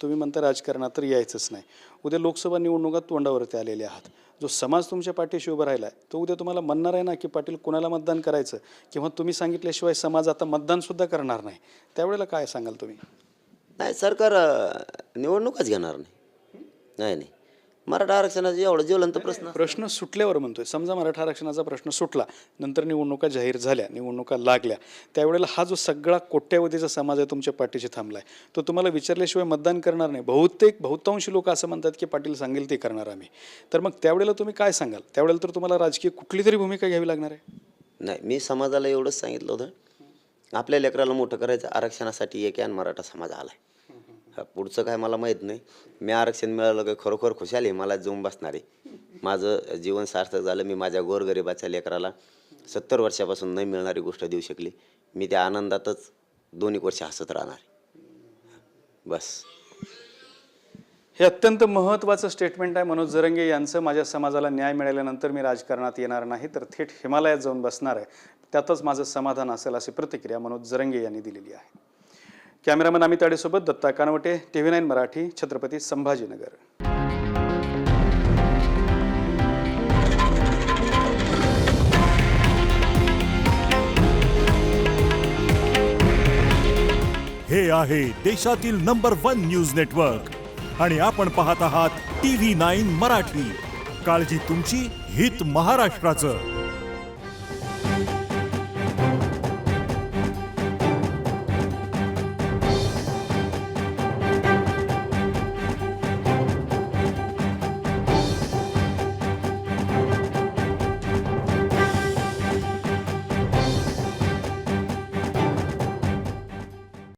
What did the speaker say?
तुम्ही म्हणता राजकारणात तर यायचंच नाही. उद्या लोकसभा निवडणुकात तोंडावरती आलेले आहात. जो समाज तुमच्या पाठीशी उभा राहिला आहे तो उद्या तुम्हाला म्हणणार आहे ना की पाटील कोणाला मतदान करायचं, किंवा तुम्ही सांगितल्याशिवाय समाज आता मतदानसुद्धा करणार नाही. त्यावेळेला काय सांगाल तुम्ही? नाही, सरकार निवडणूकच घेणार नाही. नाही नाही, मराठा आरक्षणाचा एवढा ज्वलंत प्रश्न सुटल्यावर म्हणतोय. समजा मराठा आरक्षणाचा प्रश्न सुटला, नंतर निवडणुका जाहीर झाल्या, निवडणुका लागल्या, त्यावेळेला हा जो सगळा कोट्यावधीचा समाज आहे तुमच्या पाठीशी थांबलाय, तो तुम्हाला विचारल्याशिवाय मतदान करणार नाही. बहुतांश लोक असं म्हणतात की पाटील सांगेल ते करणार आम्ही. तर मग त्यावेळेला तुम्ही काय सांगाल? त्यावेळेला तर तुम्हाला राजकीय कुठली तरी भूमिका घ्यावी लागणार आहे. नाही, मी समाजाला एवढंच सांगितलं होतं, आपल्या लेकराला मोठं करायचं, आरक्षणासाठी एक आणि मराठा समाज आला आहे. पुढचं काय मला माहीत नाही. मी आरक्षण मिळालं की खरोखर खुशाल आहे, मला जाऊन बसणार आहे. माझं जीवन सार्थक झालं. मी माझ्या गोरगरिबाच्या लेकराला 70 वर्षापासून नाही मिळणारी गोष्ट देऊ शकली. मी त्या आनंदातच 2 वर्ष हसत राहणार आहे. बस. हे अत्यंत महत्त्वाचं स्टेटमेंट आहे मनोज जरंगे यांचं. माझ्या समाजाला न्याय मिळाल्यानंतर मी राजकारणात येणार नाही, तर थेट हिमालयात जाऊन बसणार आहे, त्यातच माझं समाधान असेल, अशी प्रतिक्रिया मनोज जरंगे यांनी दिलेली आहे. कॅमेरामन अमित आडेसोबत दत्ता कानवटे, TV9 मराठी, छत्रपती संभाजीनगर. हे आहे देशातील नंबर 1 न्यूज नेटवर्क आणि आपण पाहत आहात TV9 मराठी. काळजी तुमची, हित महाराष्ट्राचं.